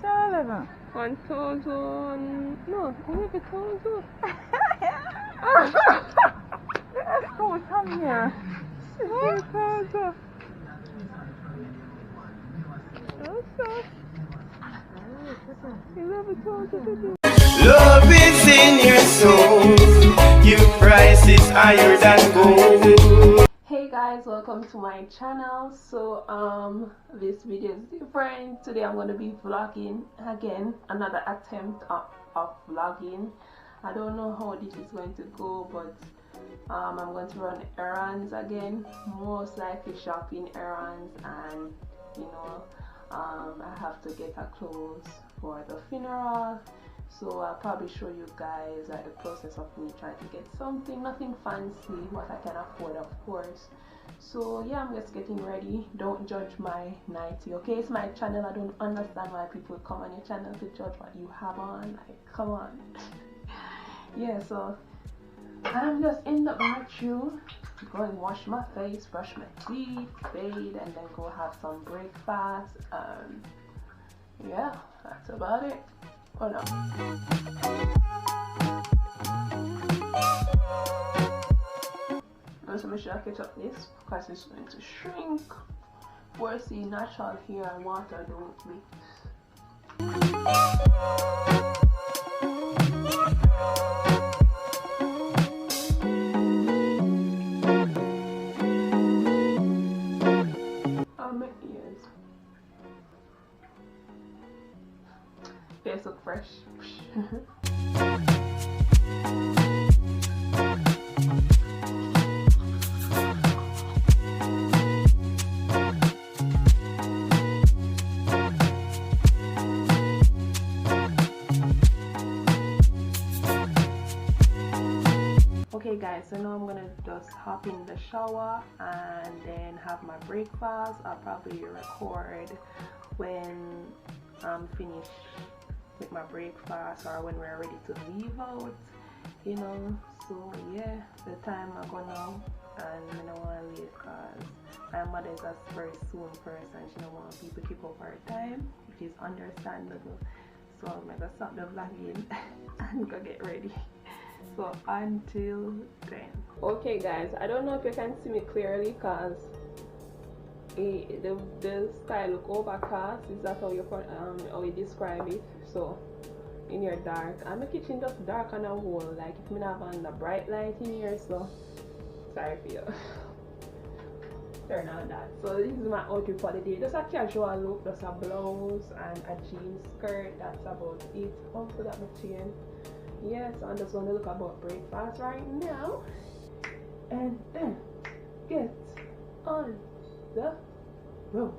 11. 1,000. No, 11,000. Let's go come here. 11,000. Love is in your soul. Your price is higher than gold. Hey guys, welcome to my channel. So this video is different. Today I'm going to be vlogging again, another attempt of vlogging. I don't know how this is going to go, but I'm going to run errands again, most likely shopping errands, and you know, I have to get her clothes for the funeral. So I'll probably show you guys the process of me trying to get something, nothing fancy, what I can afford, of course. So yeah, I'm just getting ready. Don't judge my nightie, okay? It's my channel. I don't understand why people come on your channel to judge what you have on. Like, come on. Yeah, so I'm just in the bathroom, go and wash my face, brush my teeth, bathe, and then go have some breakfast. Yeah, that's about it. Oh no. So make sure I catch up this because it's going to shrink. Force the natural hair and water don't mix. My ears. Face look fresh. Okay guys, so now I'm gonna just hop in the shower and then have my breakfast. I'll probably record when I'm finished with my breakfast or when we're ready to leave out, you know. So yeah, the time I go now, and I don't want to leave because my mother is a very soon person. She don't want people to keep up her time, which is understandable. So I'm gonna stop the vlogging and go get ready. So until then. Okay guys, I don't know if you can see me clearly because the sky look overcast. Is that how you describe it? So in your dark, and my kitchen just dark on a whole, like if me not have on the bright light in here, so sorry for you. Turn on that. So this is my outfit for the day. Just a casual look, just a blouse and a jeans skirt. That's about it. Also that my chain. Yes, I'm just going to look about breakfast right now and then get on the road.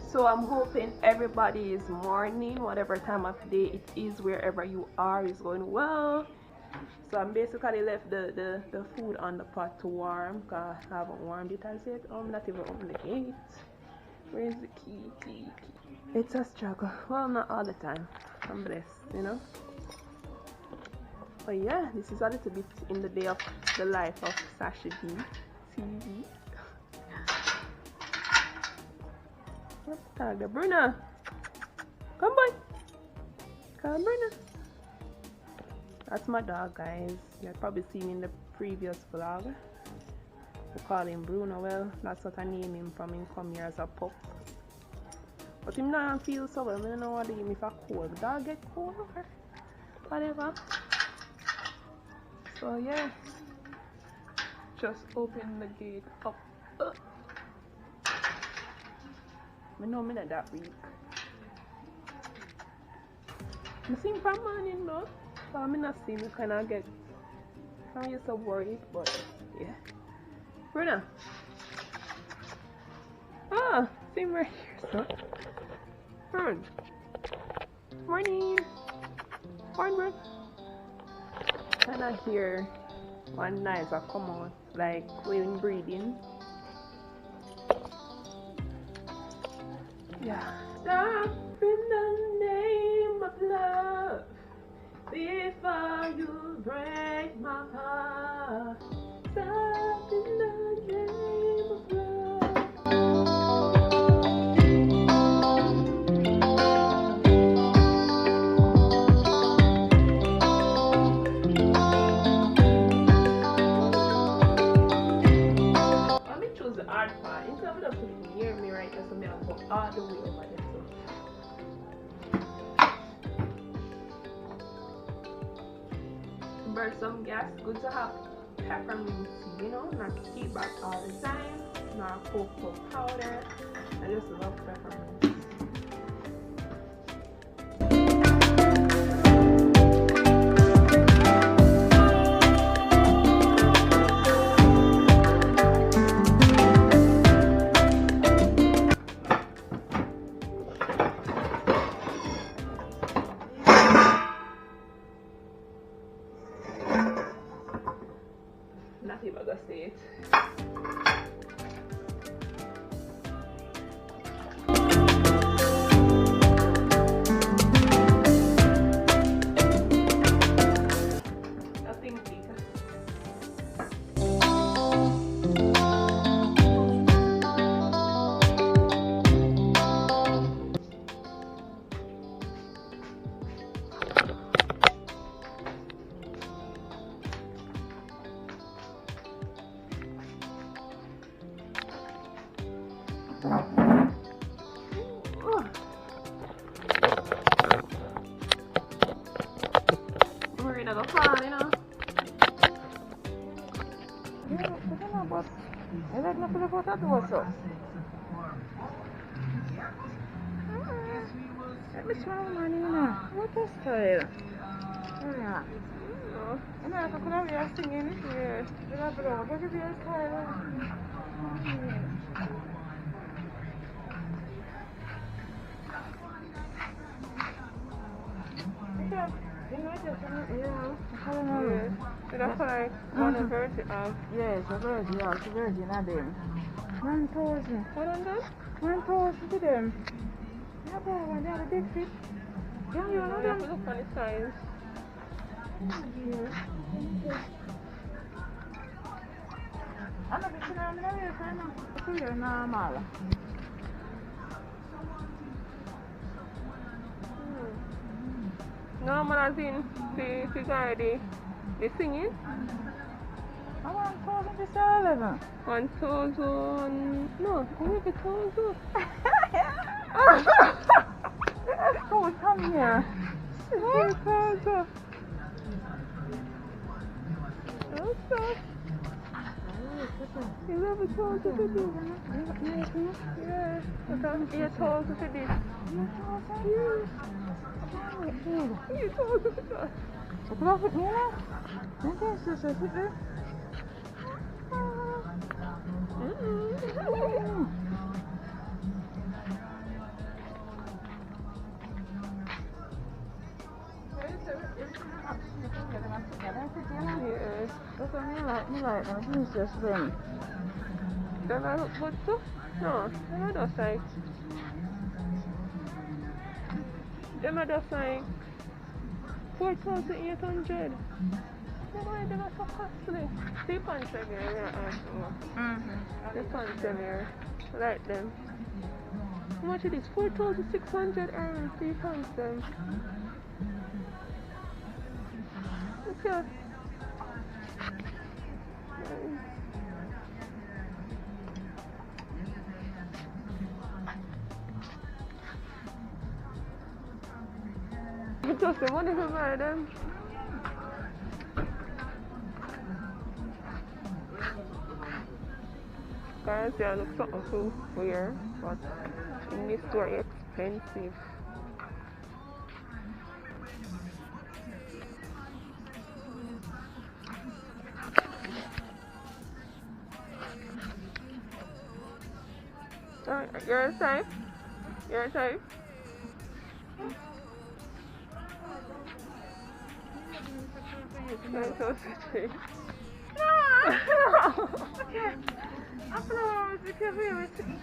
So I'm hoping everybody's morning, whatever time of day it is, wherever you are, is going well. So I'm basically left the food on the pot to warm because I haven't warmed it as yet. I'm not even open the gate. Where's the key? It's a struggle. Well, not all the time. I'm blessed, you know. But yeah, this is a little bit in the day of the life of Sasha D TV. What's that? Bruna! Come boy! Come Bruna! That's my dog, guys. You've probably seen in the previous vlog. We call him Bruno. Well, that's what I name him from him come here as a pup. But him not feel so well. I don't know what to give him if I cold. The dog get cold or whatever. So yeah, just open the gate up. I know I'm not that weak. I sing from morning though, so I'm not seeing me kind of get. I'm just so worried, but yeah. Bruna. Ah, same right here, son. Morning. Morning. Morning. And I hear one nice come out like when breathing. Yeah. Stop in the name of love before you break my heart. Stop in the name of love. was the hard part. Instead of just putting it near me right now, so me I'll go all the way over there. So. Burn some gas. Good to have peppermint, you know, not keep back all the time. Not cocoa powder. I just love peppermint. Not even gonna say it. We're gonna go far, you know. Yeah, I don't know, but I like nothing about that also. Let me try money now. What is style? Yeah. And I could have been singing it here. But I don't know, but it is style. Yeah. I don't know. That's like one of virgin of. Yes, a virgin, yeah, it's a virgin of them. 1,000. What on that? 1,000 to them. Yeah, boy, when they have a big fit. Yeah, you know them. Look on the size. I'm not going to know if I'm not going to normal. Normal as in the guy, the singing? I want 1,000 to sell 11. 1,000. No, only 1,000. Oh, come here. 1,000. Okay. 11,000 to this. Yeah. Okay. 8,000 to this. 8,000 to that. Så profit mer. Men det är så sitter du. Yes. That's what me like. He's just swim. Then I look good too? No, then I just like. Then I just like 4,800. Why they are so costly? See pants everywhere. The pants everywhere. I like them. How much it is? 4,600 and 3 pants them. Okay. It costs the money to buy them. Guys, they look something so weird, but in this store it's expensive. You're safe? You're safe? You're so sweet. No! Okay. Applause if you're really sitting.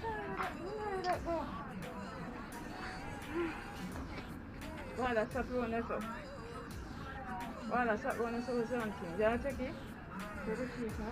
Voilà, ça peut on est ça. Voilà, ça on est ça aux Antilles. J'ai attaqué. C'est le chiffre.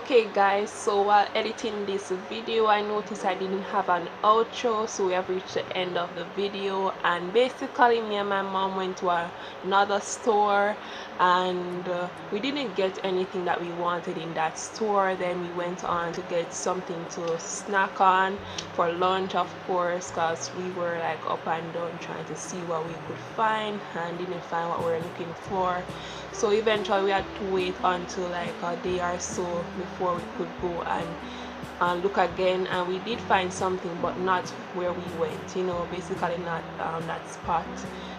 Okay guys, so while editing this video I noticed I didn't have an outro, so we have reached the end of the video. And basically me and my mom went to another store, and we didn't get anything that we wanted in that store. Then we went on to get something to snack on for lunch, of course, because we were like up and down trying to see what we could find and didn't find what we were looking for. So eventually we had to wait until like a day or so before we could go and look again, and we did find something, but not where we went, you know, basically not that spot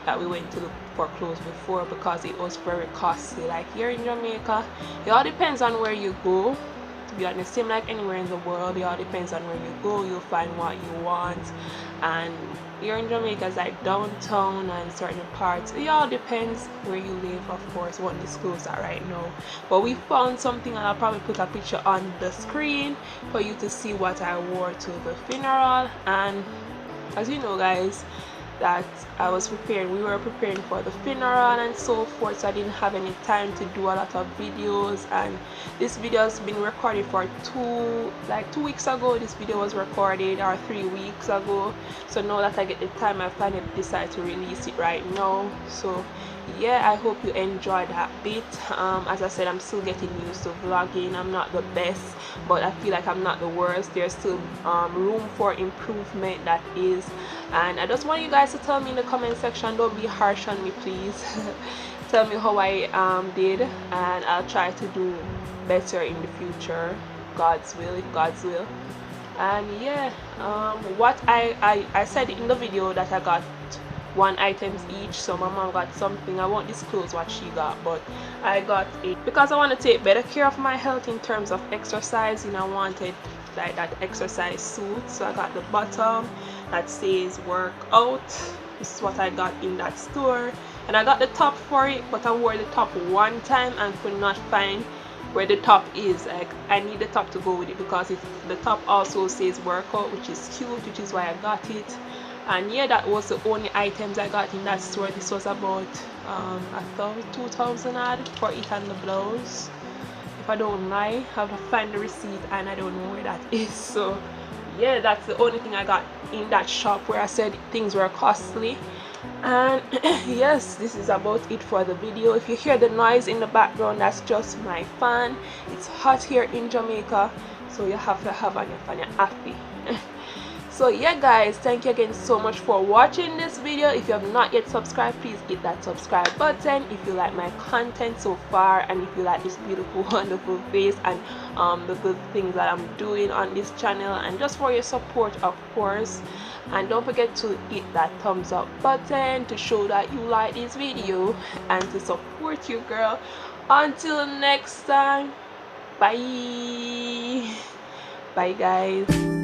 that we went to look for clothes before, because it was very costly. Like here in Jamaica, it all depends on where you go, to be honest. Same like anywhere in the world, it all depends on where you go, you'll find what you want. And here in Jamaica is like downtown and certain parts, it all depends where you live, of course. Won't disclose that right now, but we found something, and I'll probably put a picture on the screen for you to see what I wore to the funeral. And as you know guys, that we were preparing for the funeral and so forth, so I didn't have any time to do a lot of videos. And this video has been recorded for 2 weeks ago. This video was recorded, or 3 weeks ago, so now that I get the time, I finally decide to release it right now. So yeah, I hope you enjoyed that bit. As I said, I'm still getting used to vlogging. I'm not the best, but I feel like I'm not the worst. There's still room for improvement, that is. And I just want you guys to tell me in the comment section, don't be harsh on me please. Tell me how I did, and I'll try to do better in the future, God's will, if God's will. And yeah, what I said in the video that I got 1 items each, so my mom got something. I won't disclose what she got, but I got it because I want to take better care of my health in terms of exercising. I wanted like that exercise suit, so I got the bottom that says workout. This is what I got in that store, and I got the top for it, but I wore the top one time and could not find where the top is. Like I need the top to go with it, because the top also says workout, which is cute, which is why I got it. And yeah, that was the only items I got in that store. This was about I thought 2,000 odd for it and the blouse, if I don't lie. I have to find the receipt and I don't know where that is. So yeah, that's the only thing I got in that shop where I said things were costly. And yes, this is about it for the video. If you hear the noise in the background, that's just my fan. It's hot here in Jamaica, so you have to have on your fan, you're happy. So yeah guys, thank you again so much for watching this video. If you have not yet subscribed, please hit that subscribe button if you like my content so far, and if you like this beautiful wonderful face and the good things that I'm doing on this channel, and just for your support, of course. And don't forget to hit that thumbs up button to show that you like this video and to support you, girl. Until next time, bye guys.